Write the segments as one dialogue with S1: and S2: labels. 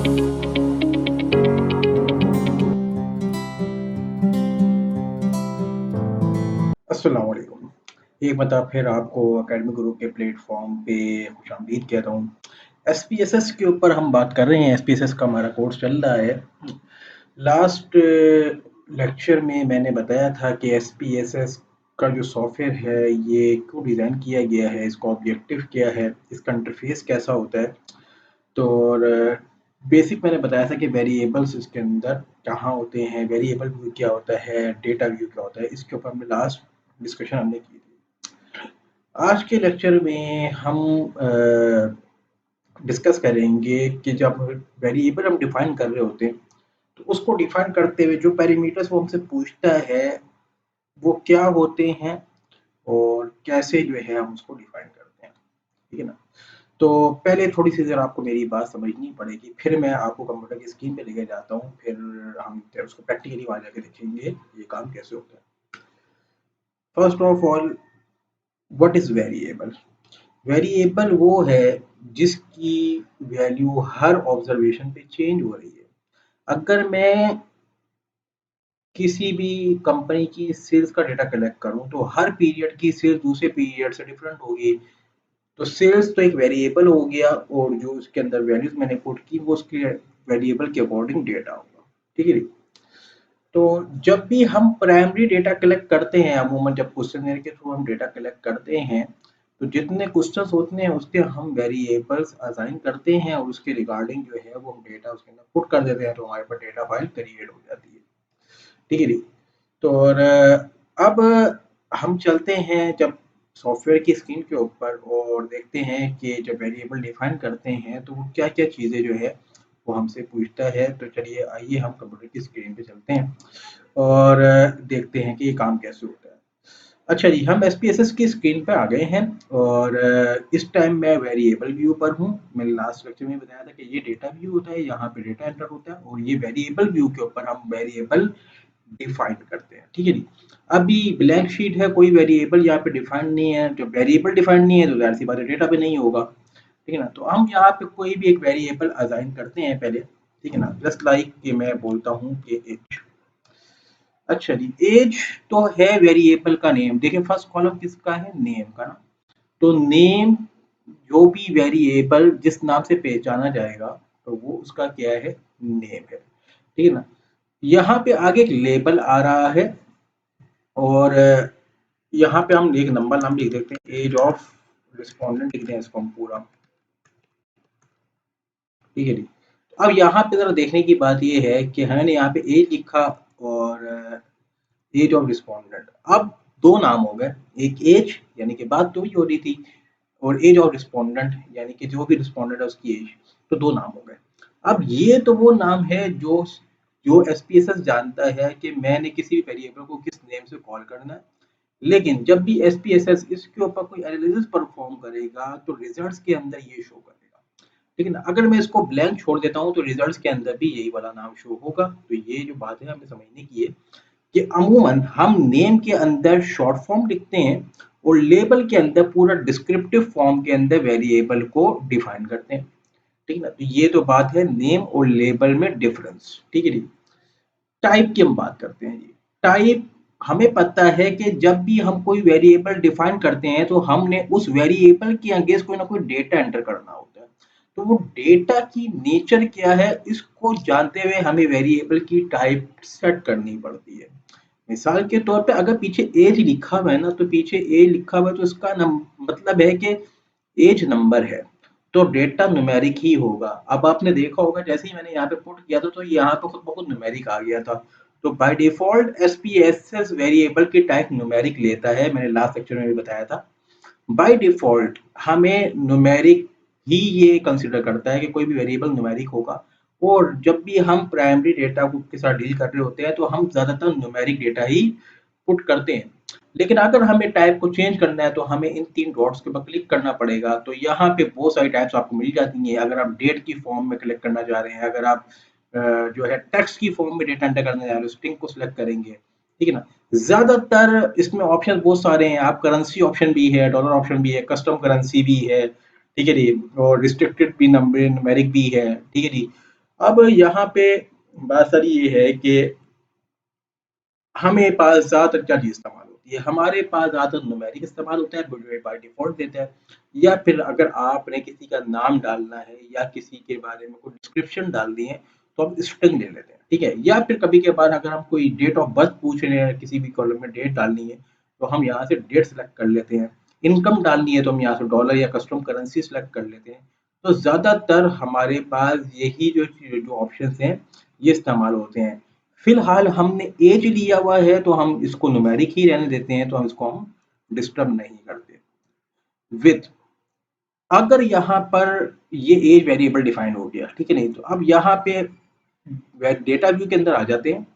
S1: अस्सलाम वालेकुम। एक बार फिर आपको एकेडमिक गुरु के प्लेटफॉर्म पे खुशामदीद कहता हूँ। एसपीएसएस के ऊपर हम बात कर रहे हैं। एसपीएसएस का हमारा कोर्स चल रहा है। लास्ट लेक्चर में मैंने बताया था कि एसपीएसएस का जो सॉफ्टवेयर है ये क्यों डिज़ाइन किया गया है, इसका ऑब्जेक्टिव क्या है, इसका इंटरफेस कैसा होता है। तो बेसिक मैंने बताया था कि वेरिएबल्स इसके अंदर कहाँ होते हैं, वेरिएबल व्यू क्या होता है, डेटा व्यू क्या होता है। इसके ऊपर हमने लास्ट डिस्कशन हमने की थी। आज के लेक्चर में हम डिस्कस करेंगे कि जब वेरिएबल हम डिफाइन कर रहे होते हैं तो उसको डिफाइन करते हुए जो पैरामीटर्स वो हमसे पूछता है वो क्या होते हैं और कैसे जो है हम उसको डिफाइन करते हैं। ठीक है ना। तो पहले थोड़ी-सी ज़रा आपको मेरी बात समझनी पड़ेगी, फिर मैं आपको कंप्यूटर की स्क्रीन पे लेके जाता हूँ, फिर हम फिर उसको प्रैक्टिकली वहाँ जाके देखेंगे ये काम कैसे होता है। First of all, what is variable? Variable वो है जिसकी वैल्यू हर ऑब्जर्वेशन पे चेंज हो रही है। अगर मैं किसी भी कंपनी की सेल्स का डेटा कलेक्ट करूँ, तो हर पीरियड की सेल्स दूसरे पीरियड से डिफरेंट होगी। तो सेल्स तो एक वेरिएबल हो गया और जो उसके अंदर वैल्यूज मैंने पुट की वो उसके वेरिएबल के अकॉर्डिंग डेटा होगा। ठीक है जी। तो जब भी हम प्राइमरी डेटा कलेक्ट करते हैं, अमूमन जब क्वेश्चनर के थ्रू हम डेटा कलेक्ट करते हैं तो जितने क्वेश्चंस होते हैं उसके हम वेरिएबल्स असाइन करते हैं और उसके रिगार्डिंग जो है वो हम डेटा उसके अंदर पुट कर देते हैं तो हमारे पास डेटा फाइल क्रिएट हो जाती है। ठीक है जी। तो और अब हम चलते हैं जब सॉफ्टवेयर की स्क्रीन के ऊपर और देखते हैं कि जब वेरिएबल डिफाइन करते हैं तो वो क्या-क्या चीज़ें जो है वो हमसे पूछता है। तो चलिए आइए हम कंप्यूटर की स्क्रीन पे चलते हैं और देखते हैं कि ये काम कैसे होता है। अच्छा जी, हम एसपीएसएस की स्क्रीन पे आ गए हैं और इस टाइम मैं वेरिएबल व्यू पर हूँ। मैंने लास्ट लेक्चर में बताया था कि ये डेटा व्यू होता है, यहाँ पे डेटा एंटर होता है और ये वेरिएबल व्यू के ऊपर हम वेरिएबल डिफाइन करते हैं। ठीक है जी। अभी ब्लैंक शीट है, कोई वेरिएबल यहाँ पे डिफाइंड नहीं है। जब वेरिएबल डिफाइंड नहीं है तो ज़ाहिर सी बात है डेटा पे नहीं होगा। ठीक है ना। तो हम यहाँ पे कोई भी एक वेरिएबल असाइन करते हैं पहले। ठीक है ना। जस्ट लाइक कि मैं बोलता हूँ कि एज। अच्छा जी, एज तो है वेरिएबल का नेम। देखिए फर्स्ट कॉलम किसका है, नेम का ना। तो नेम जो भी वेरिएबल जिस नाम से पहचाना जाएगा तो वो उसका क्या है, नेम है। ठीक है ना। यहाँ पे आगे एक लेबल आ रहा है और यहाँ पे हम एक नंबर नाम लिख देते हैं, एज ऑफ रिस्पोंडेंट लिख दें इसको हम पूरा। ठीक है जी। अब यहाँ पे जरा देखने की बात ये है कि मैंने यहाँ पे एज लिखा और एज ऑफ रिस्पोंडेंट। अब दो नाम हो गए, एक एज यानी कि बात तो ही हो रही थी और एज ऑफ रिस्पोंडेंट यानी कि जो भी रिस्पोंडेंट है उसकी एज। तो दो नाम हो गए। अब ये तो वो नाम है जो जो एसपीएसएस जानता है कि मैंने किसी भी वेरिएबल को किस नेम से कॉल करना है। लेकिन जब भी एसपीएसएस इसके ऊपर कोई एनालिसिस परफॉर्म करेगा तो रिजल्ट्स के अंदर ये शो करेगा। ठीक है ना। अगर मैं इसको ब्लैंक छोड़ देता हूँ तो रिजल्ट्स के अंदर भी यही वाला नाम शो होगा। तो ये जो बात है हमें समझने की है कि अमूमन हम नेम के अंदर शॉर्ट फॉर्म लिखते हैं और लेबल के अंदर पूरा डिस्क्रिप्टिव फॉर्म के अंदर वेरिएबल को डिफाइन करते हैं। ठीक है ना। तो ये तो बात है नेम और लेबल में डिफरेंस। ठीक है जी। टाइप की हम बात करते हैं जी। टाइप, हमें पता है कि जब भी हम कोई वेरिएबल डिफाइन करते हैं तो हमने उस वेरिएबल के अगेंस्ट कोई ना कोई डेटा एंटर करना होता है। तो वो डेटा की नेचर क्या है इसको जानते हुए हमें वेरिएबल की टाइप सेट करनी पड़ती है। मिसाल के तौर पे अगर पीछे एज लिखा हुआ है ना तो पीछे एज लिखा हुआ है तो इसका मतलब है कि एज नंबर है तो डेटा न्यूमेरिक ही होगा। अब आपने देखा होगा जैसे ही मैंने यहाँ पे पुट किया था तो यहाँ पे खुद ब खुद न्यूमेरिक आ गया था। तो बाय डिफॉल्ट एसपीएसएस वेरिएबल की टाइप न्यूमेरिक लेता है, मैंने लास्ट लेक्चर में भी बताया था। बाय डिफॉल्ट हमें न्यूमेरिक ही ये कंसिडर करता है कि कोई भी वेरिएबल न्यूमेरिक होगा और जब भी हम प्राइमरी डेटा को के साथ डील कर रहे होते हैं तो हम ज्यादातर न्यूमेरिक डेटा ही पुट करते हैं। लेकिन अगर हमें टाइप को चेंज करना है तो हमें इन तीन डॉट्स के ऊपर क्लिक करना पड़ेगा। तो यहाँ पे बहुत सारी टाइप्स आपको मिल जाती हैं। अगर आप डेट की फॉर्म में कलेक्ट करना चाह रहे हैं, अगर आप जो है टेक्स्ट की फॉर्म में डेटा एंटर करने जा रहे हो, स्ट्रिंग को सिलेक्ट करेंगे। ठीक है ना। ज्यादातर इसमें ऑप्शन बहुत सारे हैं। आप करेंसी ऑप्शन भी है, डॉलर ऑप्शन भी है, कस्टम करेंसी भी है। ठीक है जी। और रिस्ट्रिक्टेड भी नंबर न्यूमेरिक भी है। ठीक है जी। अब यहाँ पे बात सारी ये है कि हमें पास ज़्यादातर क्या चीज़ इस्तेमाल होती है, हमारे पास ज़्यादातर न्यूमेरिक इस्तेमाल होता है, जो बाय डिफ़ॉल्ट देता है, या फिर अगर आपने किसी का नाम डालना है या किसी के बारे में कोई डिस्क्रिप्शन डालनी है, तो हम स्ट्रिंग ले लेते हैं, ठीक है? या फिर कभी-कभार अगर हम कोई डेट ऑफ बर्थ पूछ रहे हैं, किसी भी कॉलम में डेट डालनी है, तो हम यहाँ से डेट सेलेक्ट कर लेते हैं। इनकम डालनी है, तो हम यहाँ से डॉलर या कस्टम करेंसी सेलेक्ट कर लेते हैं। तो ज़्यादातर हमारे पास यही जो ऑप्शंस हैं, ये इस्तेमाल होते हैं। फिलहाल हमने एज लिया हुआ है तो हम इसको न्यूमेरिक ही रहने देते हैं, तो हम डिस्टर्ब नहीं करते। विथ अगर यहाँ पर ये एज वेरिएबल डिफाइन हो गया, ठीक है नहीं, तो अब यहाँ पे डेटा व्यू के अंदर आ जाते हैं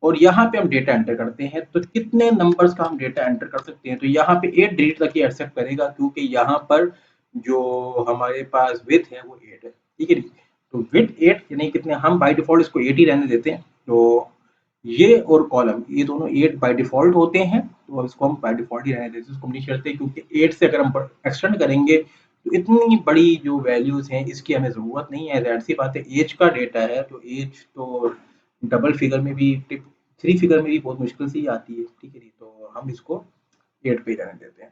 S1: और यहाँ पे हम डेटा एंटर करते हैं। तो कितने नंबर्स का हम डेटा एंटर कर सकते हैं, तो यहाँ पे 8 डिजिट तक ही एक्सेप्ट करेगा, क्योंकि यहाँ पर जो हमारे पास विथ है वो 8 है, ठीक है। तो विथ 8 यानी कितने, हम बाय डिफॉल्ट इसको 8 ही रहने देते हैं। तो ये और कॉलम ये दोनों 8 बाय डिफॉल्ट होते हैं, तो इसको हम बाय डिफॉल्ट ही रहने देते हैं, इसको नहीं छेड़ते, क्योंकि 8 से अगर हम एक्सटेंड करेंगे तो इतनी बड़ी जो वैल्यूज हैं इसकी हमें ज़रूरत नहीं है। ज़ाहिर सी बात है, एज का डेटा है तो एज तो डबल फिगर में भी, थ्री फिगर में भी बहुत मुश्किल से ही आती है, ठीक है जी। तो हम इसको 8 पे ही रहने देते हैं।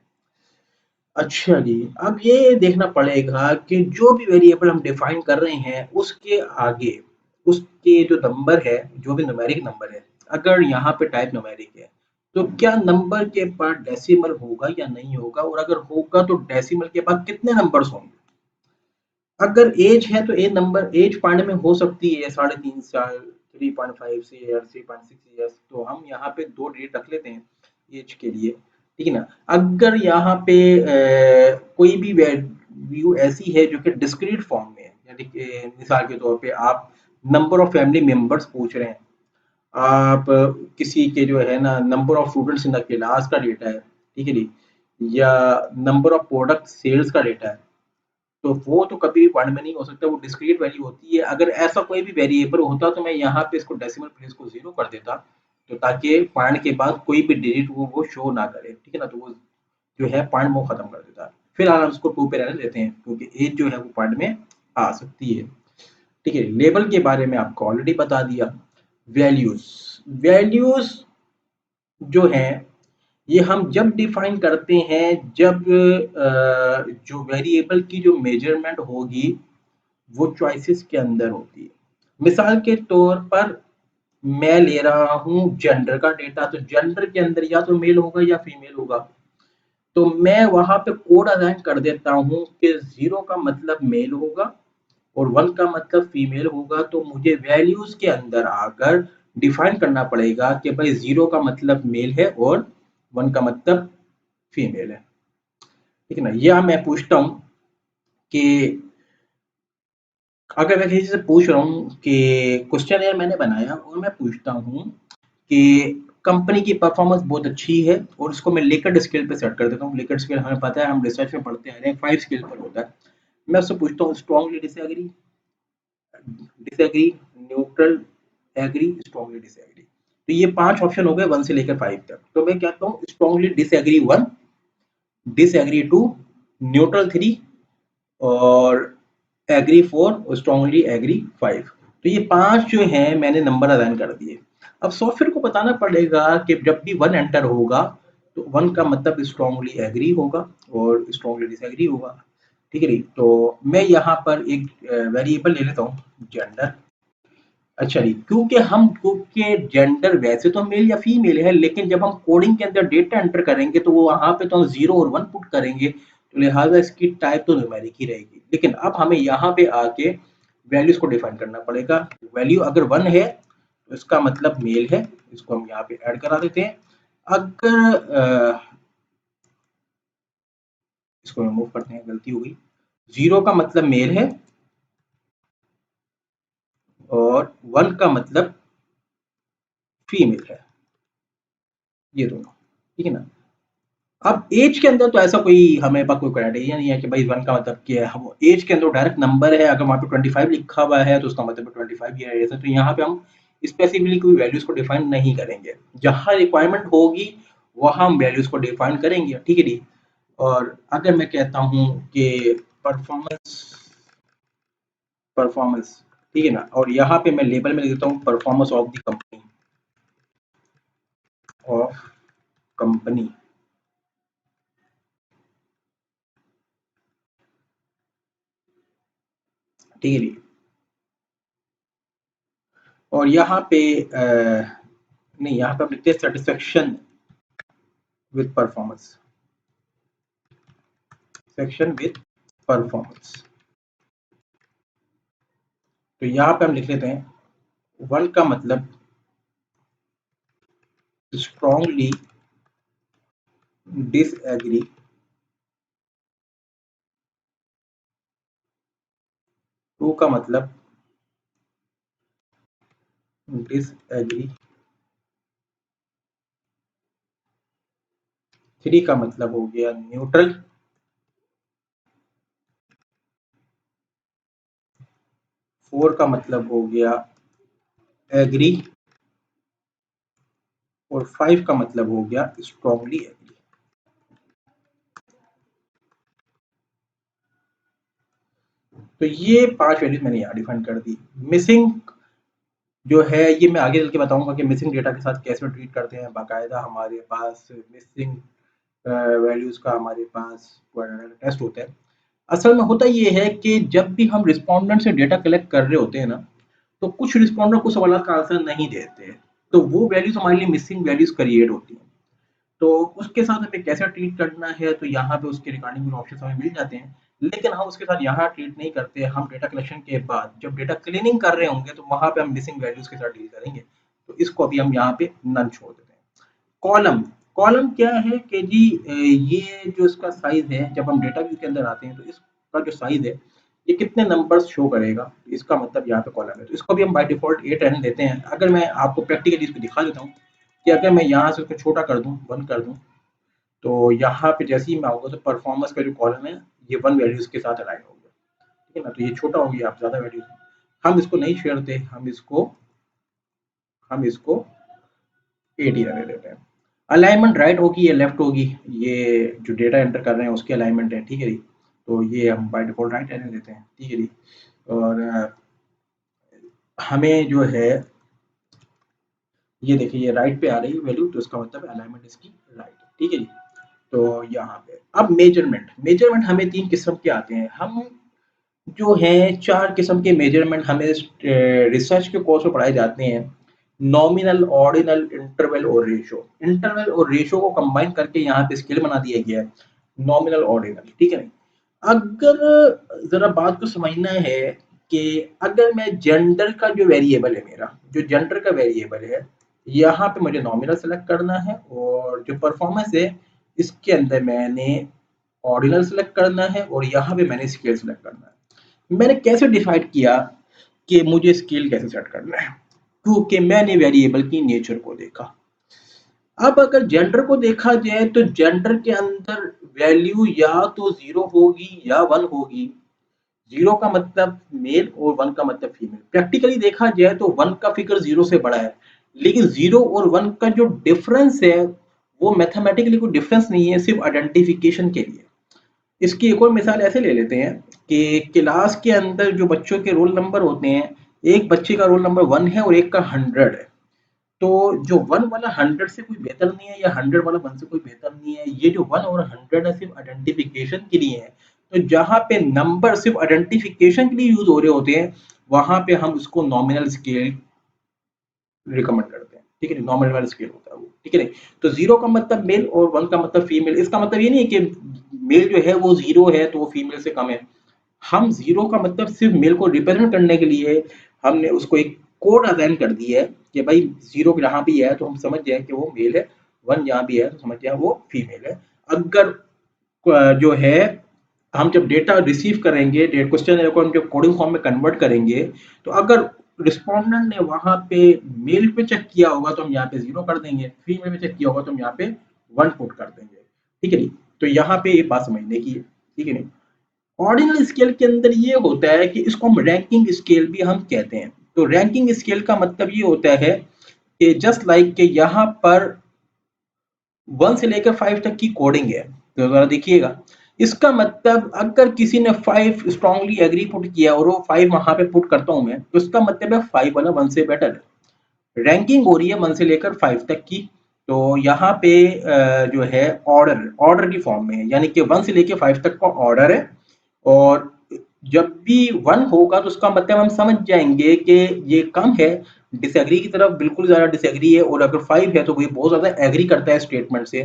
S1: अच्छा जी, अब ये देखना पड़ेगा कि जो भी वेरिएबल हम डिफाइन कर रहे हैं उसके आगे उसके जो नंबर है, जो भी न्यूमेरिक नंबर है, अगर यहाँ पे टाइप न्यूमेरिक है, तो क्या नंबर के बाद डेसिमल होगा या नहीं होगा, और अगर होगा तो डेसिमल के बाद कितने नंबर्स होंगे। अगर एज है तो ए नंबर एज पॉइंट में हो सकती है 3.5 साल, 3.5 से या 3.6 ईयर्स, तो हम यहाँ पे 2 डिजिट रख लेते हैं एज के लिए, ठीक है ना। अगर यहाँ पे कोई भी वैल्यू ऐसी है जो कि डिस्क्रीट फॉर्म में है, यानी कि मिसाल के तौर पे आप नंबर ऑफ फैमिली मेंबर्स पूछ रहे हैं, आप किसी के जो है ना number of students in the class का डेटा है, ठीक है जी, या नंबर ऑफ प्रोडक्ट सेल्स का डेटा है, तो वो तो कभी भी पॉइंट में नहीं हो सकता, वो डिस्क्रीट वैल्यू होती है। अगर ऐसा कोई भी वेरिएबल होता तो मैं यहाँ पे इसको डेसिमल प्लेस को 0 कर देता, तो ताकि पॉइंट के बाद कोई भी डिजिट वो शो ना करे, ठीक है ना। तो वो जो है पॉइंट वो खत्म कर देता। फिलहाल हम इसको 2 पे रहने देते हैं, क्योंकि एज जो है वो पॉइंट में आ सकती है, ठीक है। लेबल के बारे में आपको ऑलरेडी बता दिया। वैल्यूज वैल्यूज जो है ये हम जब डिफाइन करते हैं, जब जो वेरिएबल की जो मेजरमेंट होगी वो चॉइसेस के अंदर होती है। मिसाल के तौर पर मैं ले रहा हूँ जेंडर का डेटा, तो जेंडर के अंदर या तो मेल होगा या फीमेल होगा, तो मैं वहां पे कोड असाइन कर देता हूँ कि 0 का मतलब मेल होगा और 1 का मतलब फीमेल होगा। तो मुझे वैल्यूज के अंदर आकर डिफाइन करना पड़ेगा कि भाई 0 का मतलब मेल है और 1 का मतलब फीमेल है, ठीक है ना। या मैं पूछता हूँ कि अगर मैं किसी से पूछ रहा हूँ कि क्वेश्चन मैंने बनाया और मैं पूछता हूँ कि कंपनी की परफॉर्मेंस बहुत अच्छी है, और इसको मैं लेकर्ट स्केल पे सेट कर देता हूँ। लेकर्ट स्केल हमें पता है, हम रिसर्च में पढ़ते आ रहे हैं, 5 स्केल पर होता है। मैं उससे पूछता हूँ strongly disagree, disagree, neutral, agree, strongly disagree. तो ये 5 ऑप्शन हो गए 1 से लेकर 5 तक। तो मैं कहता हूँ स्ट्रांगली डिसएग्री 1, डिसएग्री 2, न्यूट्रल 3 और एग्री 4 और स्ट्रांगली एग्री 5। तो ये 5 जो हैं मैंने नंबर असाइन कर दिए। अब सॉफ्टवेयर को बताना पड़ेगा कि जब भी 1 एंटर होगा तो 1 का मतलब स्ट्रांगली एग्री होगा और स्ट्रांगली डिसएग्री होगा, ठीक है जी। तो मैं यहाँ पर एक वेरिएबल ले लेता हूँ जेंडर। अच्छा जी, क्योंकि जेंडर वैसे तो मेल या फीमेल है, लेकिन जब हम कोडिंग के अंदर डेटा एंटर करेंगे तो वो वहाँ पे तो हम 0 और 1 पुट करेंगे, तो लिहाजा इसकी टाइप तो न्यूमेरिक ही रहेगी। लेकिन अब हमें यहाँ पे आके वैल्यूज को डिफाइन करना पड़ेगा। वैल्यू अगर 1 है तो इसका मतलब मेल है, इसको हम यहाँ पे ऐड करा देते हैं। अगर इसको रिमूव करते हैं, गलती हो गई। 0 का मतलब मेल है और 1 का मतलब फीमेल है, ये दोनों, ठीक है ना। अब एज के अंदर तो ऐसा कोई हमें पास कोई क्राइटेरिया नहीं है कि भाई 1 का मतलब क्या है। हम एज के अंदर डायरेक्ट नंबर है, अगर वहाँ पे 25 लिखा हुआ है तो उसका मतलब 25 ही है ऐसा। तो यहाँ पे हम स्पेसिफिकली कोई वैल्यूज को डिफाइन नहीं करेंगे, जहाँ रिक्वायरमेंट होगी वहाँ हम वैल्यूज को डिफाइन करेंगे, ठीक है जी। और अगर मैं कहता हूँ कि परफॉर्मेंस परफॉर्मेंस ठीक है ना। और यहाँ पे मैं लेबल में लिख देता हूँ performance of the company, of company. ठीक है जी। और यहाँ पे नहीं, यहाँ पे आप लिखते हैं satisfaction with performance, section with performance. तो यहाँ पे हम लिख लेते हैं 1 का मतलब स्ट्रांगली डिसएग्री, 2 का मतलब डिसएग्री, 3 का मतलब हो गया न्यूट्रल, 4 का मतलब हो गया एग्री, और 5 का मतलब हो गया स्ट्रांगली एग्री। तो ये 5 वैल्यूज मैंने यहाँ डिफाइन कर दी। मिसिंग जो है ये मैं आगे चल के बताऊंगा कि मिसिंग डेटा के साथ कैसे ट्रीट करते हैं। बाकायदा हमारे पास मिसिंग वैल्यूज का हमारे पास टेस्ट होता है। असल में होता ये है कि जब भी हम रिस्पोंडेंट से डेटा कलेक्ट कर रहे होते हैं ना, तो कुछ रिस्पोंडेंट कुछ सवाल का आंसर नहीं देते हैं, तो वो वैल्यूज हमारे लिए मिसिंग वैल्यूज क्रिएट होती हैं। तो उसके साथ हमें कैसे ट्रीट करना है, तो यहाँ पे उसके रिगार्डिंग कुछ ऑप्शन हमें मिल जाते हैं, लेकिन हम उसके साथ यहाँ ट्रीट नहीं करते। हम डेटा कलेक्शन के बाद जब डेटा क्लीनिंग कर रहे होंगे तो वहां पे हम मिसिंग वैल्यूज के साथ डील करेंगे। तो इसको अभी हम यहाँ पे नन छोड़ देते हैं। कॉलम, कॉलम क्या है कि जी ये जो इसका साइज है, जब हम डेटा व्यू के अंदर आते हैं तो इसका जो साइज है ये कितने नंबर्स शो करेगा, इसका मतलब यहाँ पे कॉलम है। तो इसको भी हम बाय डिफॉल्ट 8 रहने देते हैं। अगर मैं आपको प्रैक्टिकली इसको दिखा देता हूँ कि अगर मैं यहाँ से उसको छोटा कर दूँ, 1 कर दूँ, तो यहाँ पे जैसे ही मैं आऊँगा तो परफॉर्मेंस का जो कॉलम है ये 1 वैल्यूज के साथ अलाइन हो गया। ठीक है ना। तो ये छोटा हो गया, आप ज़्यादा वैल्यूज हम इसको नहीं छेड़ते, हम इसको 8 ही रहने देते हैं। अलाइनमेंट राइट होगी या लेफ्ट होगी, ये जो डेटा एंटर कर रहे हैं उसकी अलाइनमेंट है। ठीक है जी। तो ये हम बाय डिफॉल्ट राइट रहने देते हैं। ठीक है जी। और हमें जो है ये देखिए ये राइट पे आ रही है वैल्यू, तो इसका मतलब अलाइनमेंट इसकी राइट है। ठीक है जी। तो यहाँ पे अब मेजरमेंट, मेजरमेंट हमें 3 किस्म के आते हैं। हम जो है 4 किस्म के मेजरमेंट हमें रिसर्च के कोर्स में पढ़ाए जाते हैं। नॉमिनल, ऑर्डिनल, इंटरवल और रेशो। इंटरवल और रेशो को कंबाइन करके यहाँ पे स्केल बना दिया गया है, नॉमिनल ऑर्डिनल। ठीक है। अगर जरा बात को समझना है कि अगर मैं जेंडर का जो वेरिएबल है, मेरा जो जेंडर का वेरिएबल है, यहाँ पे मुझे नॉमिनल सेलेक्ट करना है, और जो परफॉर्मेंस है इसके अंदर मैंने ऑर्डिनल सेलेक्ट करना है, और यहाँ पे मैंने स्केल सेलेक्ट करना है। मैंने कैसे डिसाइड किया कि मुझे स्केल कैसे सेट करना है, क्योंकि मैंने वेरिएबल की नेचर को देखा। अब अगर जेंडर को देखा जाए तो जेंडर के अंदर वैल्यू या तो 0 होगी या 1 होगी। 0 का मतलब मेल और 1 का मतलब फीमेल। प्रैक्टिकली देखा जाए तो 1 का फिगर 0 से बड़ा है, लेकिन 0 और 1 का जो डिफरेंस है वो मैथमेटिकली कोई डिफरेंस नहीं है, सिर्फ आइडेंटिफिकेशन के लिए। इसकी एक और मिसाल ऐसे ले लेते हैं कि क्लास के अंदर जो बच्चों के रोल नंबर होते हैं, एक बच्चे का रोल नंबर 1 है और एक का 100 है। तो जो 1 वाला 100 से कोई बेहतर नहीं है, या 100 वाला 1 से कोई बेहतर नहीं है। ये जो 1 और 100 है सिर्फ आइडेंटिफिकेशन के लिए है। तो जहाँ पे नंबर सिर्फ आइडेंटिफिकेशन के लिए यूज हो रहे होते हैं, वहां पे हम उसको नॉमिनल स्केल रिकमेंड करते हैं। ठीक है, नॉमिनल वाला स्केल होता है वो। ठीक है। तो 0 का मतलब मेल और 1 का मतलब फीमेल। इसका मतलब ये नहीं है कि मेल जो है वो 0 है तो वो फीमेल से कम है। हम 0 का मतलब सिर्फ मेल को रिप्रेजेंट करने के लिए हमने उसको एक कोड असाइन कर दी है कि भाई 0 जहाँ भी है तो हम समझ जाए कि वो मेल है, 1 जहाँ भी है तो समझ जाए वो फीमेल है। अगर जो है हम जब डेटा रिसीव करेंगे, क्वेश्चन को हम जब कोडिंग फॉर्म में कन्वर्ट करेंगे, तो अगर रिस्पोंडेंट ने वहां पे मेल पे चेक किया होगा तो हम यहाँ पे 0 कर देंगे, फीमेल पे चेक किया होगा तो हम यहाँ पे 1 पुट कर देंगे। ठीक है नहीं। तो यहाँ पे ये बात समझने की है। ठीक है नहीं। ऑर्डिनल स्केल के अंदर ये होता है कि इसको हम रैंकिंग स्केल भी हम कहते हैं। तो रैंकिंग स्केल का मतलब ये होता है कि जस्ट लाइक के यहाँ पर 1 से लेकर 5 तक की कोडिंग है। तो जरा देखिएगा, इसका मतलब अगर किसी ने 5 स्ट्रांगली एग्री पुट किया और वो 5 वहां पे पुट करता हूं मैं, तो इसका मतलब है 5 वाला 1 से बेटर है। रैंकिंग हो रही है 1 से लेकर 5 तक की। तो यहाँ पे जो है ऑर्डर ऑर्डर की फॉर्म में है, यानी कि 1 से लेकर 5 तक का ऑर्डर है। और जब भी 1 होगा तो उसका मतलब हम समझ जाएंगे कि ये कम है, डिसएग्री की तरफ बिल्कुल ज्यादा डिसएग्री है। और अगर 5 है तो वो बहुत ज्यादा एग्री करता है स्टेटमेंट से।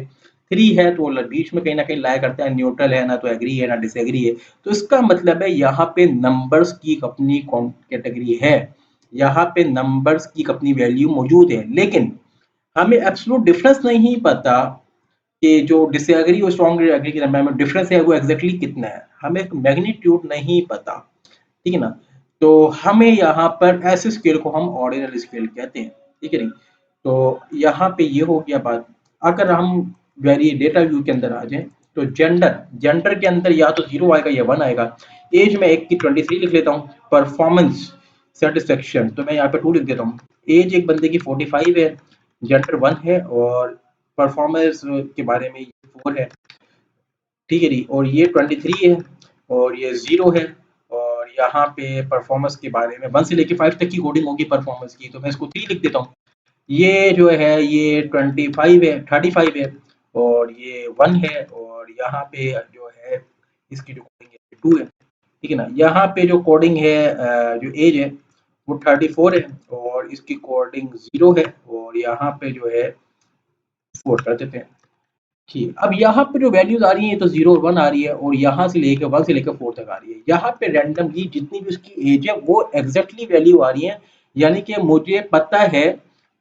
S1: 3 है तो वो बीच में कहीं ना कहीं लाया करता है, न्यूट्रल है, ना तो एग्री है ना डिसएग्री है। तो इसका मतलब है यहाँ पे नंबर्स की अपनी कैटेगरी है, यहाँ पे नंबर्स की अपनी वैल्यू मौजूद है। लेकिन हमें एब्सोल्यूट डिफरेंस नहीं पता कि जो डिसएग्री और स्ट्रॉन्ग एग्री के दरम्यान में डिफरेंस है वो एग्जैक्टली कितना है, हमें मैग्नीट्यूड नहीं पता। ठीक है ना। तो हमें यहाँ पर ऐसे स्केल को हम ऑर्डिनल स्केल कहते हैं। ठीक है नहीं। तो यहाँ पे ये हो गया बात। अगर हम वेरी डेटा व्यू के अंदर आ जाए तो जेंडर जेंडर के अंदर या तो 0 आएगा या 1 आएगा। एज में एक की 23 लिख लेता हूँ। परफॉर्मेंस सेटिस्फेक्शन तो मैं यहाँ पे 2 लिख देता हूँ। एज एक बंदे की 45 है, जेंडर 1 है, और परफॉर्मेंस के बारे में ये 4 है। ठीक है जी। और ये 23 है और ये 0 है। और यहाँ पे परफॉर्मेंस के बारे में 1 से लेके 5 तक की कोडिंग होगी परफॉर्मेंस की, तो मैं इसको 3 लिख देता हूँ। ये जो है ये 25 है, 35 है, और ये 1 है, और यहाँ पे जो है इसकी जो कोडिंग है 2 है। ठीक है ना। यहाँ पे जो कोडिंग है जो एज है वो 34 है, और इसकी कोडिंग 0 है, और यहाँ पे जो है 4 कर देते हैं। ठीक, अब यहाँ पे जो वैल्यूज आ रही है तो 0 और 1 आ रही है, और यहाँ से लेकर 1 से लेकर 4 तक आ रही है। यहाँ पे रैंडमली जितनी भी उसकी एज है वो एग्जैक्टली वैल्यू आ रही है। यानी कि मुझे पता है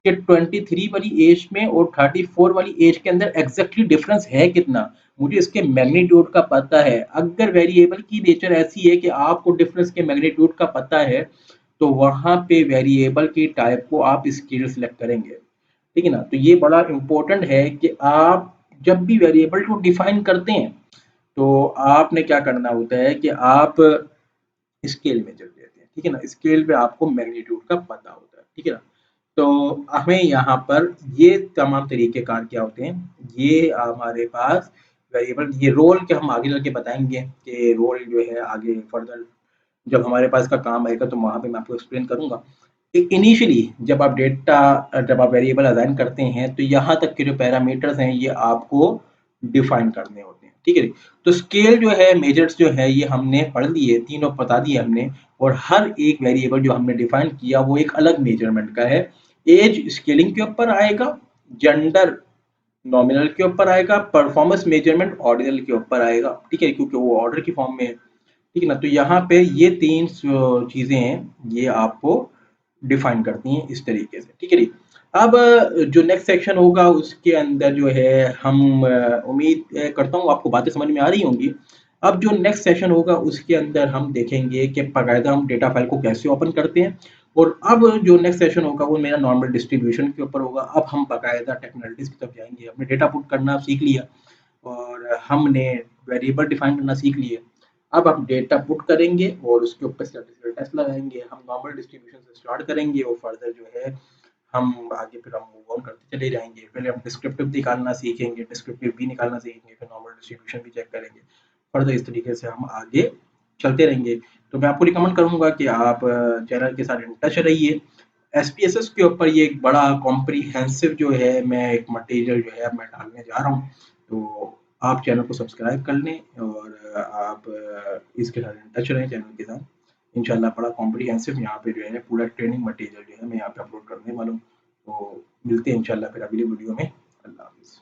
S1: कि 23 वाली एज में और 34 वाली एज के अंदर एग्जैक्टली डिफरेंस है कितना। मुझे इसके मैग्नीट्यूड का पता है। अगर वेरिएबल की नेचर ऐसी है कि आपको डिफरेंस के मैग्नीट्यूड का पता है, तो वहां पे वेरिएबल की टाइप को आप स्केल सेलेक्ट करेंगे। ठीक है ना। तो ये बड़ा इंपॉर्टेंट है कि आप जब भी वेरिएबल को डिफाइन करते हैं तो आपने क्या करना होता है कि आप स्केल में चल देते हैं। ठीक है ना। स्केल पे आपको मैग्नीट्यूड का पता होता है। ठीक है ना। तो हमें यहाँ पर ये तमाम तरीके कार क्या होते हैं, ये हमारे पास वेरिएबल, ये रोल के हम आगे चल के बताएंगे कि रोल जो है आगे फर्दर जब हमारे पास का काम आएगा तो वहां पे मैं आपको एक्सप्लेन करूंगा। इनिशियली जब आप वेरिएबल असाइन करते हैं तो यहाँ तक के जो पैरामीटर्स हैं ये आपको डिफाइन करने होते हैं। ठीक है। तो स्केल जो है, मेजर्स जो है, ये हमने पढ़ लिए, तीनों बता दिए हमने। और हर एक वेरिएबल जो हमने डिफाइन किया वो एक अलग मेजरमेंट का है। एज स्केलिंग के ऊपर आएगा, जेंडर नॉमिनल के ऊपर आएगा, परफॉर्मेंस मेजरमेंट ऑर्डिनल के ऊपर आएगा। ठीक है, क्योंकि वो ऑर्डर की फॉर्म में है। ठीक है ना। तो यहाँ पे ये 3 चीजें हैं, ये आपको डिफाइन करती हैं इस तरीके से। ठीक है जी। अब जो नेक्स्ट सेक्शन होगा उसके अंदर जो है हम उम्मीद करता हूँ आपको बातें समझ में आ रही होंगी। अब जो नेक्स्ट सेशन होगा उसके अंदर हम देखेंगे कि बाकायदा हम डेटा फाइल को कैसे ओपन करते हैं। और अब जो नेक्स्ट सेशन होगा वो मेरा नॉर्मल डिस्ट्रीब्यूशन के ऊपर होगा। अब हम बाकायदा टेक्नोलॉजीज की तरफ जाएंगे। हमने डेटा पुट करना सीख लिया और हमने वेरिएबल डिफाइन करना सीख लिए। अब हम डेटा पुट करेंगे और उसके ऊपर स्टैटिस्टिकल टेस्ट लगाएंगे। हम नॉर्मल डिस्ट्रीब्यूशन से स्टार्ट करेंगे और फर्दर जो है हम आगे फिर हम मूव ऑन करते चले जाएंगे। पहले हम डिस्क्रिप्टिव निकालना सीखेंगे, डिस्क्रिप्टिव भी निकालना सीखेंगे, फिर नॉर्मल डिस्ट्रीब्यूशन भी चेक करेंगे। फर्दर इस तरीके से हम आगे चलते रहेंगे। तो मैं आपको रिकमेंड करूंगा कि आप चैनल के साथ इन टच रहिए। एसपीएसएस के ऊपर ये एक बड़ा कॉम्प्रिहेंसिव जो है मैं एक मटेरियल जो है मैं डालने जा रहा हूँ। तो आप चैनल को सब्सक्राइब कर लें और आप इसके साथ इन टच रहें चैनल के साथ। इंशाल्लाह बड़ा कॉम्प्रिहेंसिव यहाँ पे जो है पूरा ट्रेनिंग मटेरियल जो है मैं यहाँ पे अपलोड करने वाला हूँ। तो मिलते हैं इंशाल्लाह फिर अगली वीडियो में। अल्लाह हाफिज़।